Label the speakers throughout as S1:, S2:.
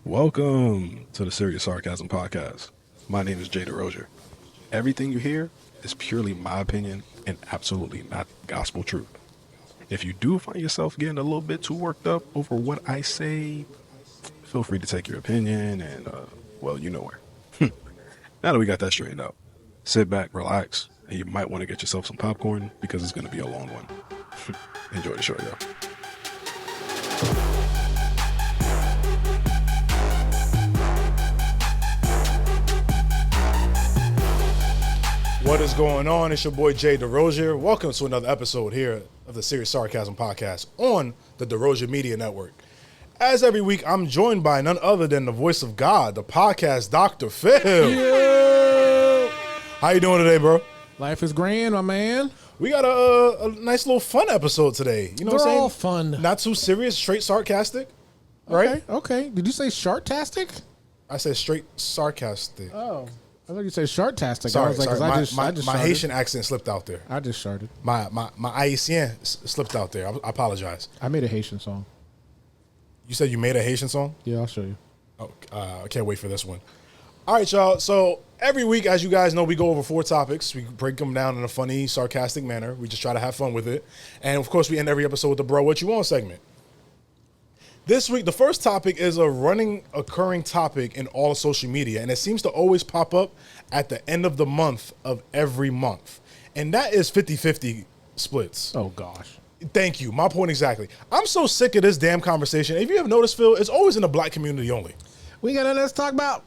S1: Welcome to the Serious Sarcasm podcast. My name is Jay DeRozier. Everything you hear is purely my opinion and absolutely not gospel truth. If you do find yourself getting a little bit too worked up over what I say, feel free to take your opinion and, well, you know where. Now that we got that straightened out, sit back, relax, and you might want to get yourself some popcorn because it's going to be a long one. Enjoy the show, y'all.
S2: What is going on? It's your boy Jay DeRozier. Welcome to another episode here of the Serious Sarcasm podcast on the DeRozier Media Network. As every week, I'm joined by none other than the voice of God, the podcast Dr. Phil.
S3: Yeah.
S2: How you doing today, bro?
S3: Life is grand, my man.
S2: We got a nice little fun episode today. You know what I'm saying?
S3: They're all fun.
S2: Not too serious, straight sarcastic, right?
S3: Okay. Did you say sharktastic?
S2: I said straight sarcastic.
S3: Oh, I thought you said sharktastic.
S2: Sorry,
S3: I was like,
S2: sorry.
S3: 'cause I just
S2: my
S3: sharted.
S2: Haitian accent slipped out there.
S3: I just sharted.
S2: My Haitian slipped out there. I apologize.
S3: I made a Haitian song.
S2: You said you made a Haitian song?
S3: Yeah, I'll show you.
S2: Oh, I can't wait for this one. All right, y'all. So every week, as you guys know, we go over 4 topics. We break them down in a funny, sarcastic manner. We just try to have fun with it. And, of course, we end every episode with the Bro, What You Want segment. This week, the first topic is a occurring topic in all social media, and it seems to always pop up at the end of the month of every month. And that is 50-50 splits.
S3: Oh, gosh.
S2: Thank you. My point exactly. I'm so sick of this damn conversation. If you have noticed, Phil, it's always in the black community only.
S3: We got nothing else to talk about.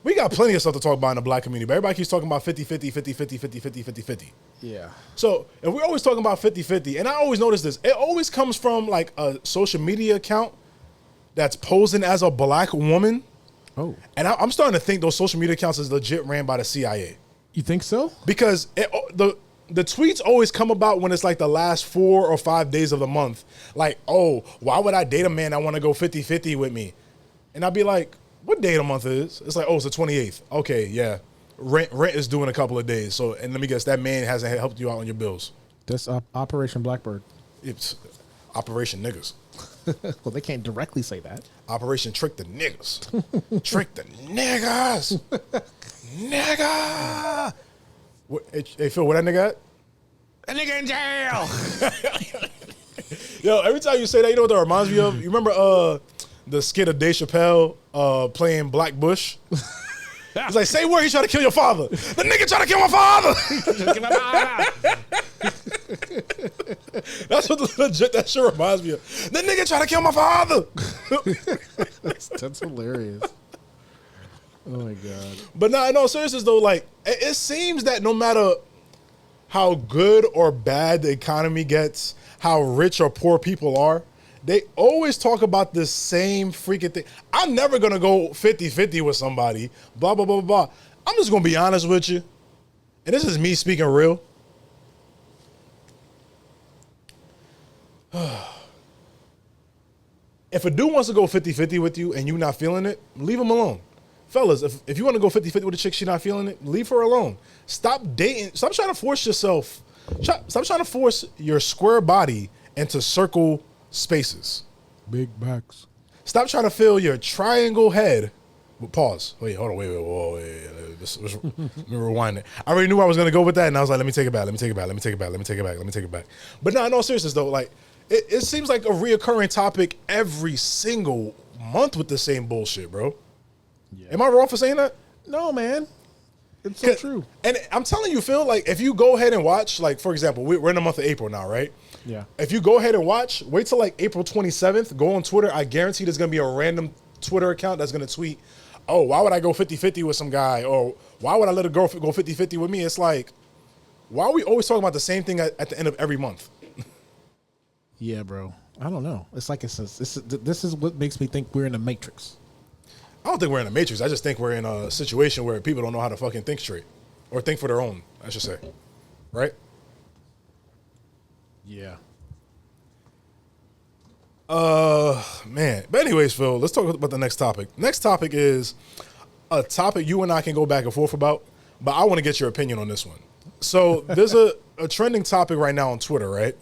S2: We got plenty of stuff to talk about in the black community, but everybody keeps talking about 50-50, 50-50, 50-50, 50-50.
S3: Yeah.
S2: So if we're always talking about 50-50, and I always notice this, it always comes from like a social media account that's posing as a black woman.
S3: Oh.
S2: And I'm starting to think those social media accounts is legit ran by the CIA.
S3: You think so?
S2: Because the tweets always come about when it's like the last 4 or 5 days of the month. Like, oh, why would I date a man that want to go 50-50 with me? And I'd be like, what day of the month is? It's like, oh, it's the 28th. Okay, yeah. Rent is due in a couple of days. So, and let me guess, that man hasn't helped you out on your bills.
S3: That's Operation Blackbird.
S2: It's Operation Niggas.
S3: Well, they can't directly say that.
S2: Operation Trick the Niggas. Trick the Niggas. Nigga. Hey, Phil, where that nigga at?
S3: That nigga in jail.
S2: Yo, every time you say that, you know what that reminds me of? You remember the skit of Dave Chappelle playing Black Bush? It's like, say where he tried to kill your father. The nigga tried to kill my father. That's what legit that shit reminds me of. The nigga tried to kill my father.
S3: That's hilarious. Oh my God.
S2: But no, seriously though, like it seems that no matter how good or bad the economy gets, how rich or poor people are, they always talk about the same freaking thing. I'm never going to go 50-50 with somebody, blah, blah, blah, blah. I'm just going to be honest with you. And this is me speaking real. If a dude wants to go 50-50 with you and you're not feeling it, leave him alone. Fellas, if you want to go 50-50 with a chick, she's not feeling it, leave her alone. Stop dating. Stop trying to force yourself. Stop trying to force your square body into circle spaces.
S3: Big backs.
S2: Stop trying to fill your triangle head. Pause. Wait, hold on. Wait. Let me rewind it. I already knew I was going to go with that, and I was like, let me take it back. But no seriousness, though. Like, it seems like a reoccurring topic every single month with the same bullshit, bro. Yeah. Am I wrong for saying that?
S3: No, man. It's so true.
S2: And I'm telling you, Phil, like, if you go ahead and watch, like, for example, we're in the month of April now, right?
S3: Yeah.
S2: If you go ahead and watch, wait till like April 27th, go on Twitter. I guarantee there's going to be a random Twitter account that's going to tweet, oh, why would I go 50-50 with some guy? Or why would I let a girl go 50-50 with me? It's like, why are we always talking about the same thing at the end of every month?
S3: Yeah, bro. I don't know. It's like this is what makes me think we're in a matrix.
S2: I don't think we're in a matrix. I just think we're in a situation where people don't know how to fucking think straight. Or think for their own, I should say. Right?
S3: Yeah.
S2: Man. But anyways, Phil, let's talk about the next topic. Next topic is a topic you and I can go back and forth about, but I want to get your opinion on this one. So there's a trending topic right now on Twitter, right?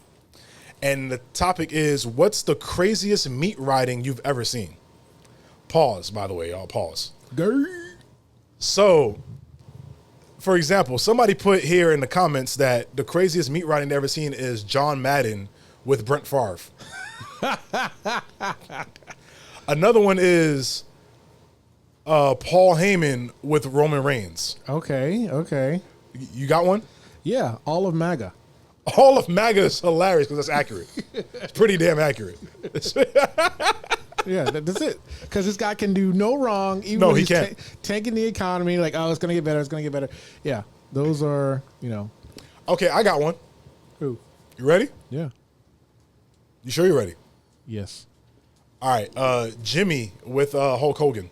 S2: And the topic is, what's the craziest meat riding you've ever seen? Pause, by the way, y'all. Pause.
S3: Grr.
S2: So, for example, somebody put here in the comments that the craziest meat riding they ever seen is John Madden with Brent Favre. Another one is Paul Heyman with Roman Reigns.
S3: Okay.
S2: You got one?
S3: Yeah, all of MAGA.
S2: All of MAGA is hilarious because that's accurate. It's pretty damn accurate.
S3: Yeah, that's it. Because this guy can do no wrong. Even
S2: No,
S3: when
S2: he
S3: he's
S2: can't.
S3: tanking the economy, like, oh, it's going to get better, it's going to get better. Yeah, those are,
S2: Okay, I got one.
S3: Who?
S2: You ready?
S3: Yeah.
S2: You sure you're ready?
S3: Yes.
S2: All right, Jimmy with Hulk Hogan.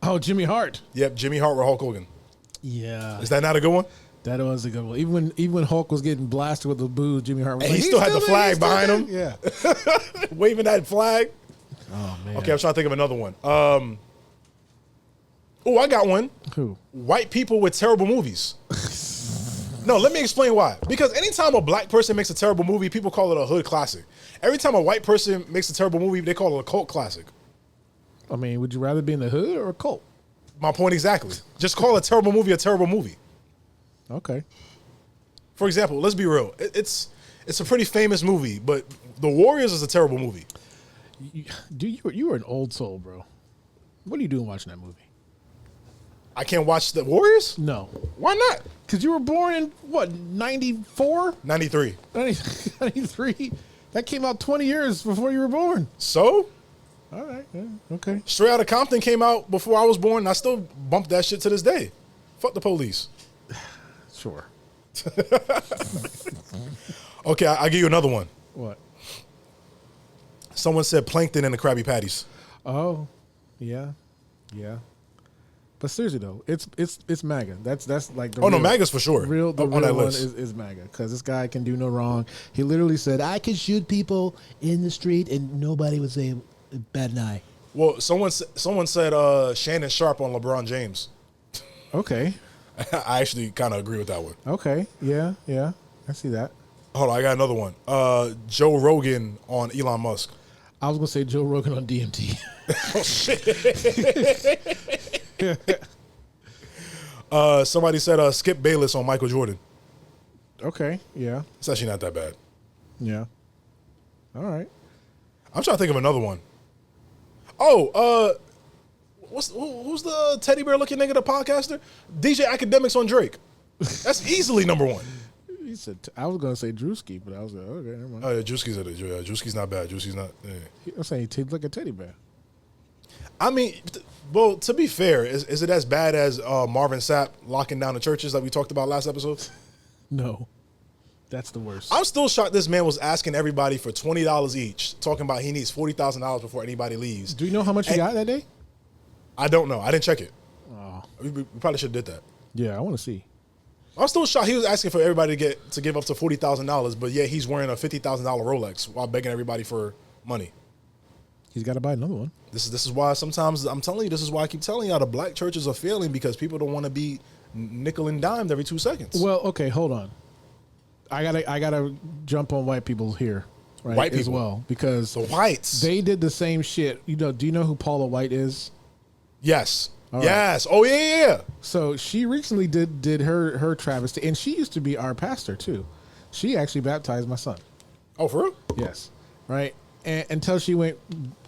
S3: Oh, Jimmy Hart.
S2: Yep, Jimmy Hart with Hulk Hogan.
S3: Yeah.
S2: Is that not a good one?
S3: That was a good one. Even when Hulk was getting blasted with the booze, Jimmy Hart was
S2: And
S3: like,
S2: he still had the flag behind him.
S3: Yeah.
S2: Waving that flag.
S3: Oh, man.
S2: Okay, I'm trying to think of another one. Oh, I got one.
S3: Who?
S2: White people with terrible movies. No, let me explain why. Because anytime a black person makes a terrible movie, people call it a hood classic. Every time a white person makes a terrible movie, they call it a cult classic.
S3: I mean, would you rather be in the hood or a cult?
S2: My point exactly. Just call a terrible movie a terrible movie.
S3: Okay.
S2: For example, let's be real. It's a pretty famous movie, but The Warriors is a terrible movie.
S3: You were an old soul, bro. What are you doing watching that movie?
S2: I can't watch The Warriors?
S3: No.
S2: Why not?
S3: Because you were born in, what, 94?
S2: 93.
S3: 93? That came out 20 years before you were born.
S2: So?
S3: All right. Yeah, okay.
S2: Straight Outta Compton came out before I was born, and I still bump that shit to this day. Fuck the police.
S3: Sure.
S2: Okay, I'll give you another one.
S3: What?
S2: Someone said plankton in the Krabby Patties.
S3: Oh, yeah. But seriously though, it's MAGA. That's like the
S2: Oh, no, MAGA's for sure.
S3: The
S2: On
S3: real
S2: that
S3: one
S2: list.
S3: is MAGA because this guy can do no wrong. He literally said, "I could shoot people in the street and nobody would say bat an eye."
S2: Well, someone said Shannon Sharp on LeBron James.
S3: Okay.
S2: I actually kind of agree with that one.
S3: Okay. Yeah. I see that.
S2: Hold on, I got another one. Joe Rogan on Elon Musk.
S3: I was gonna say Joe Rogan on DMT.
S2: Oh shit. Somebody said Skip Bayless on Michael Jordan.
S3: Okay. Yeah.
S2: It's actually not that bad.
S3: Yeah. All right.
S2: I'm trying to think of another one. Oh, who's the teddy bear looking nigga, the podcaster? DJ Academics on Drake. That's easily number one.
S3: He said I was gonna say Drewski, but I was like, okay, never mind.
S2: Oh yeah, Drewski's not bad. Drewski's not. Yeah.
S3: I'm saying he tastes like a teddy bear.
S2: I mean, well, to be fair, is it as bad as Marvin Sapp locking down the churches like we talked about last episode?
S3: No, that's the worst.
S2: I'm still shocked this man was asking everybody for $20 each, talking about he needs $40,000 before anybody leaves.
S3: Do you know how much he got that day?
S2: I don't know. I didn't check it.
S3: Oh.
S2: We probably should have did that.
S3: Yeah, I want to see.
S2: I'm still shocked he was asking for everybody to give up to $40,000, but yet he's wearing a $50,000 Rolex while begging everybody for money.
S3: He's got to buy another one.
S2: This is why sometimes I'm telling you, this is why I keep telling y'all the black churches are failing because people don't want to be nickel and dimed every 2 seconds.
S3: Well, okay, hold on. I gotta jump on white people here, right?
S2: White
S3: as
S2: people.
S3: well, because
S2: The whites.
S3: they did the same shit. Do you know who Paula White is?
S2: Yes.
S3: All
S2: yes. Oh yeah.
S3: So she recently did her travesty, and she used to be our pastor too. She actually baptized my son.
S2: Oh, for real?
S3: Yes, right. And, until she went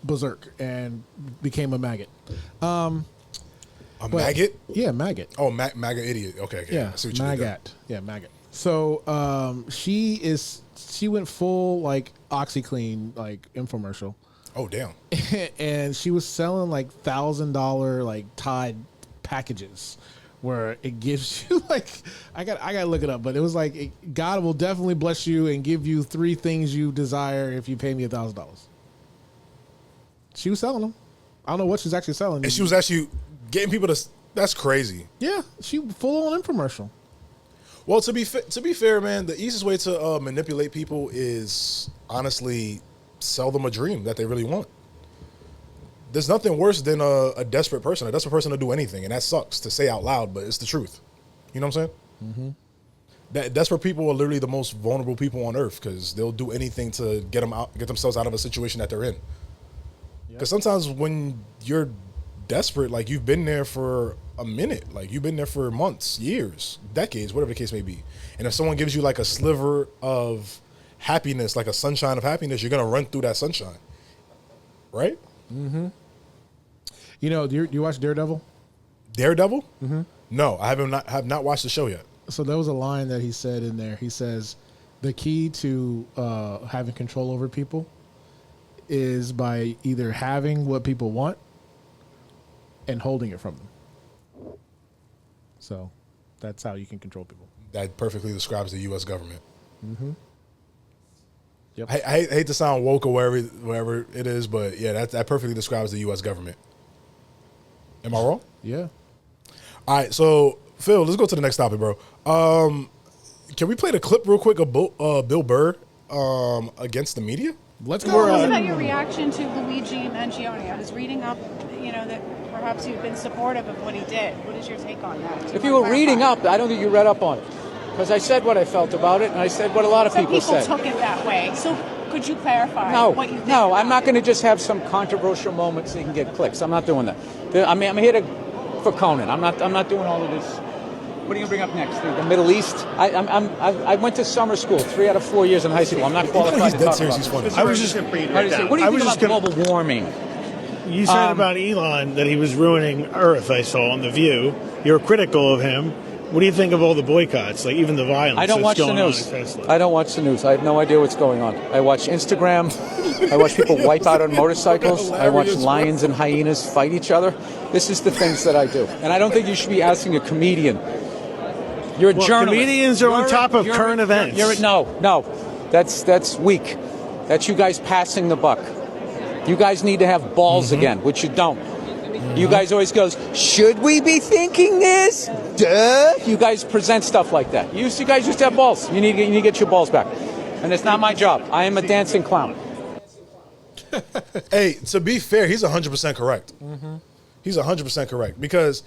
S3: berserk and became a maggot.
S2: A maggot?
S3: Yeah, maggot.
S2: Oh, MAGA idiot. Okay.
S3: Yeah,
S2: I see what you did there.
S3: maggot. Yeah, maggot. So she went full like OxyClean like infomercial.
S2: Oh, damn.
S3: And she was selling like $1,000 like Tide packages where it gives you like I got to look it up, but it was like God will definitely bless you and give you 3 things you desire if you pay me $1,000. She was selling them. I don't know what she's actually selling.
S2: And she was actually getting people to. That's crazy.
S3: Yeah, she full on infomercial.
S2: Well, to be fair, man, the easiest way to manipulate people is honestly sell them a dream that they really want. There's nothing worse than a desperate person. A desperate person will do anything, and that sucks to say out loud, but it's the truth. You know what I'm saying? Mm-hmm. That desperate people are literally the most vulnerable people on earth because they'll do anything to get themselves out of a situation that they're in. Because sometimes when you're desperate. Like, you've been there for a minute. Like, you've been there for months, years, decades, whatever the case may be. And if someone gives you like a sliver of happiness, like a sunshine of happiness, you're gonna run through that sunshine, right?
S3: Mm-hmm. You know, do you watch Daredevil?
S2: Daredevil? Mm-hmm. No, I have not watched the show yet.
S3: So there was a line that he said in there. He says, the key to having control over people is by either having what people want and holding it from them. So that's how you can control people.
S2: That perfectly describes the U.S. government.
S3: Mm-hmm. Yep.
S2: I hate to sound woke or wherever it is, but yeah, that perfectly describes the U.S. government. Am I wrong?
S3: Yeah.
S2: All right, so Phil, let's go to the next topic, bro. Can we play the clip real quick of Bill Burr
S3: against the media?
S2: Let's
S4: Tell us about your reaction to Luigi Mangione. I was reading up, that perhaps you've been supportive of what he did. What is your take on that?
S5: If you were reading up, I don't think you read up on it. Because I said what I felt about it, and I said what a lot of people said.
S4: Some people took it that way. So could you clarify what you think?
S5: No, I'm not going to just have some controversial moments so you can get clicks. I'm not doing that. I'm here for Conan. I'm not doing all of this. What are you going to bring up next? The Middle East? I went to summer school 3 out of 4 years in high school. I'm not qualified to talk about this.
S6: I was just
S5: What do you think about global warming?
S6: You said about Elon that he was ruining Earth, I saw on The View. You're critical of him. What do you think of all the boycotts, like even the violence
S5: I don't watch the news. I don't watch the news. I have no idea what's going on. I watch Instagram. I watch people wipe out on motorcycles. I watch lions and hyenas fight each other. This is the things that I do. And I don't think you should be asking a comedian. You're a journalist.
S6: Comedians are on top of current events.
S5: No. That's weak. That's you guys passing the buck. You guys need to have balls again, which you don't. You guys always goes, should we be thinking this? Duh. You guys present stuff like that. You guys used to have balls. You need to get your balls back. And it's not my job. I am a dancing clown.
S2: Hey, to be fair, he's 100% correct.
S3: Mm-hmm.
S2: He's 100% correct. Because,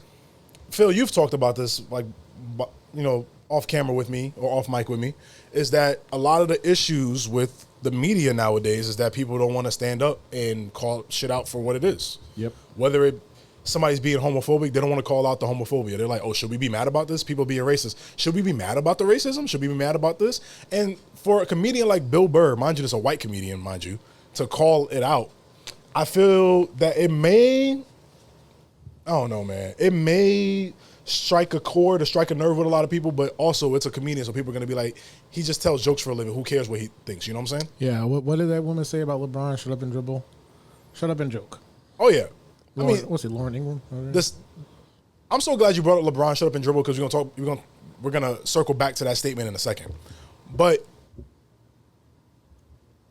S2: Phil, you've talked about this, like, off camera with me or off mic with me, is that a lot of the issues with the media nowadays is that people don't want to stand up and call shit out for what it is.
S3: Yep.
S2: Whether somebody's being homophobic, they don't want to call out the homophobia. They're like, oh, should we be mad about this? People being racist. Should we be mad about the racism? Should we be mad about this? And for a comedian like Bill Burr, mind you, this is a white comedian, mind you, to call it out, I feel that it may, I don't know, man. It may strike a chord or strike a nerve with a lot of people, but also it's a comedian, so people are going to be like, he just tells jokes for a living. Who cares what he thinks? You know what I'm saying?
S3: Yeah. What did that woman say about LeBron? Shut up and dribble. Shut up and joke.
S2: Oh, yeah.
S3: What's it, Lauren Ingram?
S2: I'm so glad you brought up LeBron shut up and dribble because we're gonna circle back to that statement in a second. But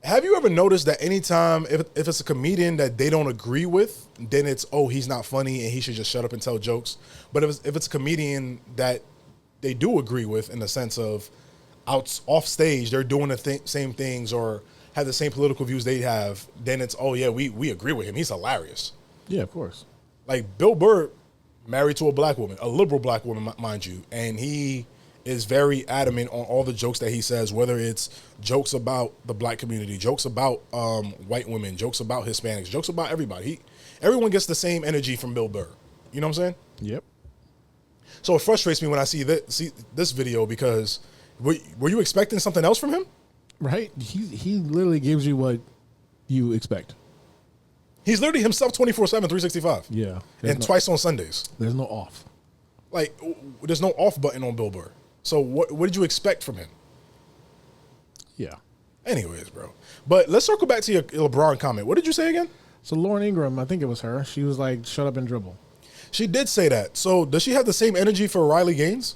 S2: have you ever noticed that anytime if it's a comedian that they don't agree with, then it's, oh, he's not funny and he should just shut up and tell jokes. But if it's a comedian that they do agree with in the sense of off stage, they're doing the same things or have the same political views they have, then it's, oh yeah, we agree with him. He's hilarious.
S3: Yeah, of course.
S2: Like Bill Burr, married to a black woman, a liberal black woman, mind you, and he is very adamant on all the jokes that he says, whether it's jokes about the black community, jokes about white women, jokes about Hispanics, jokes about everybody. Everyone gets the same energy from Bill Burr. You know what I'm saying?
S3: Yep.
S2: So it frustrates me when I see this video because were you expecting something else from him?
S3: Right. He literally gives you what you expect.
S2: He's literally himself 24/7, 365.
S3: Yeah.
S2: And twice on Sundays.
S3: There's no off.
S2: Like, there's no off button on Bill Burr. So what did you expect from him?
S3: Yeah.
S2: Anyways, bro. But let's circle back to your LeBron comment. What did you say again?
S3: So Lauren Ingram, I think it was her. She was like, shut up and dribble.
S2: She did say that. So does she have the same energy for Riley Gaines?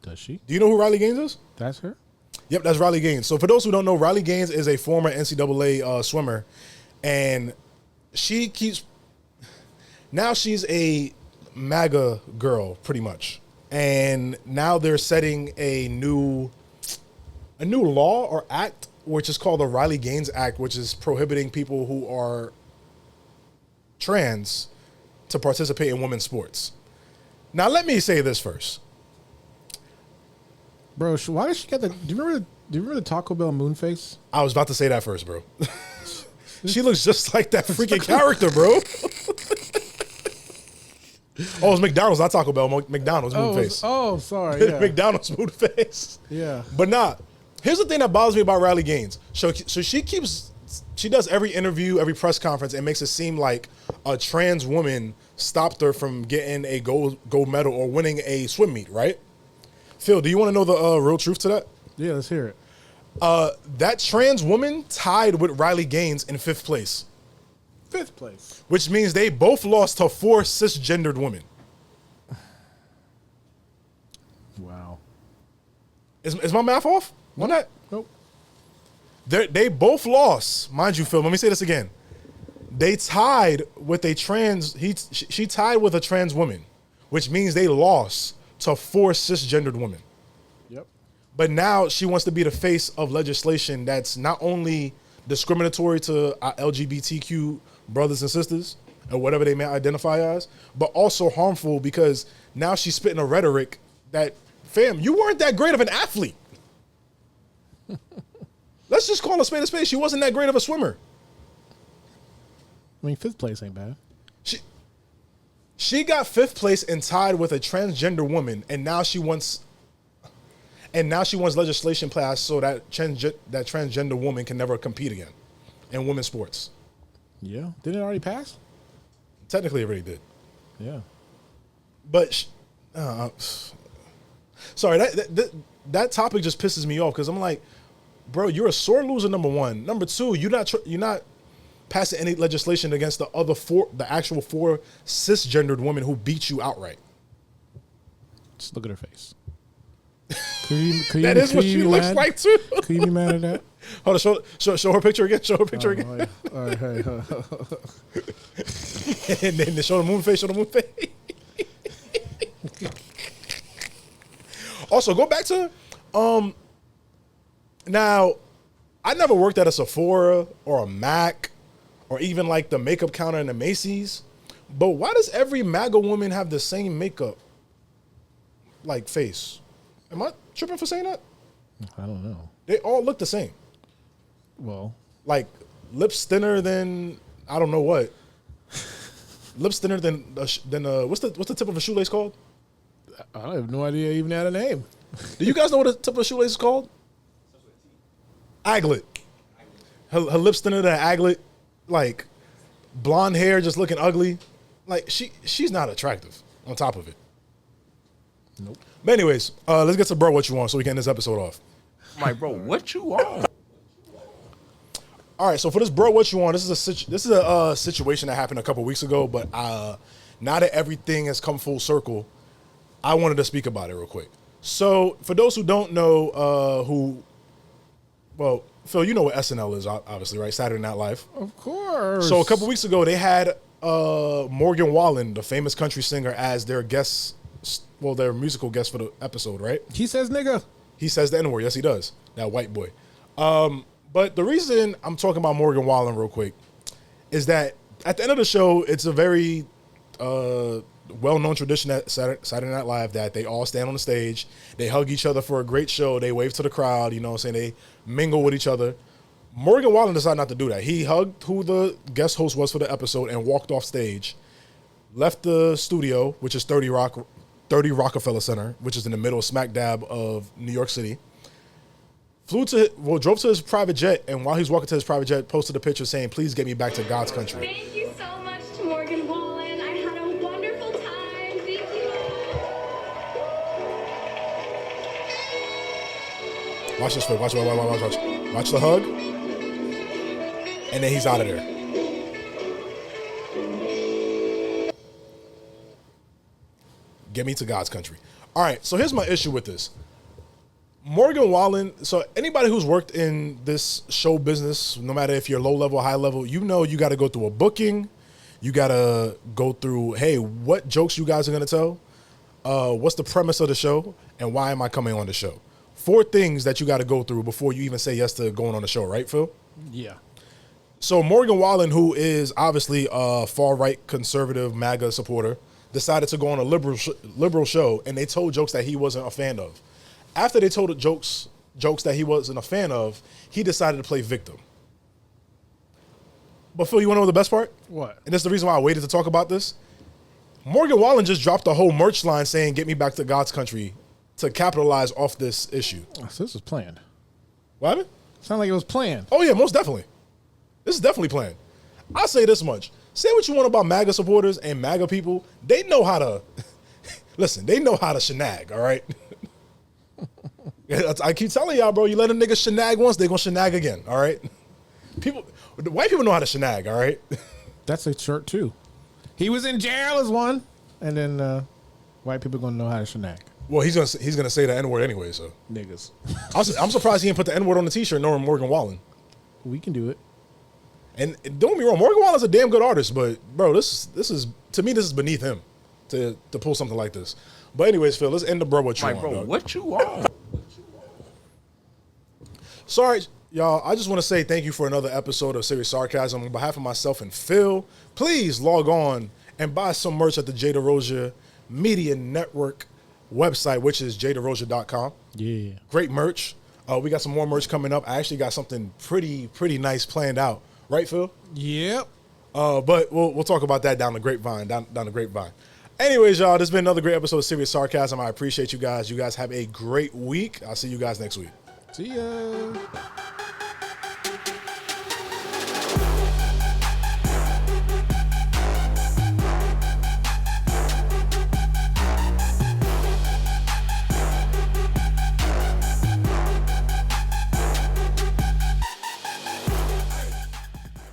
S3: Does she?
S2: Do you know who Riley Gaines is?
S3: That's her?
S2: Yep, that's Riley Gaines. So for those who don't know, Riley Gaines is a former NCAA swimmer. And now she's a MAGA girl, pretty much. And now they're setting a new law or act, which is called the Riley Gaines Act, which is prohibiting people who are trans to participate in women's sports. Now, let me say this first.
S3: Bro, why did she get the... Do you remember the Taco Bell moon face?
S2: I was about to say that first, bro. She looks just like that freaking character, bro. Oh, it's McDonald's, not Taco Bell. McDonald's moved face.
S3: Oh, sorry. Yeah.
S2: McDonald's moved face.
S3: Yeah.
S2: But nah, here's the thing that bothers me about Riley Gaines. So she does every interview, every press conference, and makes it seem like a trans woman stopped her from getting a gold medal or winning a swim meet, right? Phil, do you want to know the real truth to that?
S3: Yeah, let's hear it.
S2: That trans woman tied with Riley Gaines in 5th place.
S3: 5th place.
S2: Which means they both lost to 4 cisgendered women.
S3: Wow.
S2: Is my math off on that?
S3: Nope.
S2: They both lost. Mind you, Phil, let me say this again. They tied with a she tied with a trans woman, which means they lost to 4 cisgendered women.
S3: Yep.
S2: But now she wants to be the face of legislation that's not only discriminatory to our LGBTQ brothers and sisters, or whatever they may identify as, but also harmful because now she's spitting a rhetoric that, fam, you weren't that great of an athlete. Let's just call a spade a spade. She wasn't that great of a swimmer.
S3: I mean, 5th place ain't bad.
S2: She got 5th place and tied with a transgender woman, and now she wants legislation passed so that transgender woman can never compete again in women's sports.
S3: Yeah. Didn't it already pass?
S2: Technically, it already did.
S3: Yeah.
S2: But sorry, that topic just pisses me off because I'm like, bro, you're a sore loser. Number one. Number two, you're not passing any legislation against the actual 4 cisgendered women who beat you outright.
S3: Just look at her face.
S2: That is what she looks like too.
S3: Could you be mad at that?
S2: Hold on, show her picture again. Show her picture again.
S3: All right.
S2: And then show the moon face. Also, go back to now, I never worked at a Sephora or a MAC or even like the makeup counter in the Macy's. But why does every MAGA woman have the same makeup like face? Am I tripping for saying that?
S3: I don't know.
S2: They all look the same.
S3: Well,
S2: Like lips thinner than I don't know what. Lips thinner than what's the tip of a shoelace called?
S3: I have no idea it even had a name.
S2: Do you guys know what the tip of a shoelace is called? Aglet. Her lips thinner than an aglet. Like blonde hair, just looking ugly. Like she's not attractive. On top of it.
S3: Nope.
S2: But anyways, let's get to bro what you want so we can end this episode off.
S7: I'm like, bro, what you want?
S2: All right, so for this bro, what you want? This is a situation that happened a couple weeks ago, but now that everything has come full circle, I wanted to speak about it real quick. So for those who don't know, well, Phil, you know what SNL is, obviously, right? Saturday Night Live.
S3: Of course.
S2: So a couple weeks ago, they had Morgan Wallen, the famous country singer, as their guest, well, their musical guest for the episode, right?
S3: He says nigga.
S2: He says the N-word. Yes, he does. That white boy. But the reason I'm talking about Morgan Wallen real quick is that at the end of the show, it's a very well-known tradition at Saturday Night Live that they all stand on the stage, they hug each other for a great show, they wave to the crowd, you know what I'm saying, they mingle with each other. Morgan Wallen decided not to do that. He hugged who the guest host was for the episode and walked off stage, left the studio, which is 30 Rockefeller Center, which is in the middle smack dab of New York City. Drove to his private jet, and while he was walking to his private jet, posted a picture saying, "Please get me back to God's country."
S8: Thank you so much to Morgan Wallen. I had a wonderful time. Thank you.
S2: Watch this film. Watch the hug, and then he's out of there. Get me to God's country. All right, so here's my issue with this. Morgan Wallen, so anybody who's worked in this show business, no matter if you're low level or high level, you know you got to go through a booking. You got to go through, hey, what jokes you guys are going to tell? What's the premise of the show? And why am I coming on the show? 4 things that you got to go through before you even say yes to going on the show, right, Phil?
S3: Yeah.
S2: So Morgan Wallen, who is obviously a far-right conservative MAGA supporter, decided to go on a liberal show, and they told jokes that he wasn't a fan of. After they told jokes that he wasn't a fan of, he decided to play victim. But Phil, you want to know the best part?
S3: What?
S2: And that's the reason why I waited to talk about this. Morgan Wallen just dropped a whole merch line saying, "Get me back to God's country," to capitalize off this issue.
S3: Oh, so this was planned.
S2: What happened?
S3: Sound like it was planned.
S2: Oh yeah, most definitely. This is definitely planned. I'll say this much. Say what you want about MAGA supporters and MAGA people. They know how to, listen, they know how to shenag, all right? I keep telling y'all, bro, you let a nigga shenag once, they gonna shenag again, all right? White people know how to shenag, all right?
S3: That's a shirt too. He was in jail as one, and then white people gonna know how to shenag.
S2: Well, he's gonna say the N-word anyway, so.
S3: Niggas.
S2: I'm surprised he didn't put the N-word on the t-shirt knowing Morgan Wallen.
S3: We can do it.
S2: And don't get me wrong, Morgan Wallen's a damn good artist, but bro, this is to me, this is beneath him to pull something like this. But anyways, Phil, let's end the bro what you
S7: Like,
S2: on,
S7: bro,
S2: dog.
S7: what you on?
S2: Sorry, y'all. I just want to say thank you for another episode of Serious Sarcasm. On behalf of myself and Phil, please log on and buy some merch at the Jada Roja Media Network website, which is jadaroja.com.
S3: Yeah.
S2: Great merch. We got some more merch coming up. I actually got something pretty nice planned out. Right, Phil?
S3: Yep.
S2: But we'll talk about that down the grapevine. Down the grapevine. Anyways, y'all, this has been another great episode of Serious Sarcasm. I appreciate you guys. You guys have a great week. I'll see you guys next week.
S3: See ya.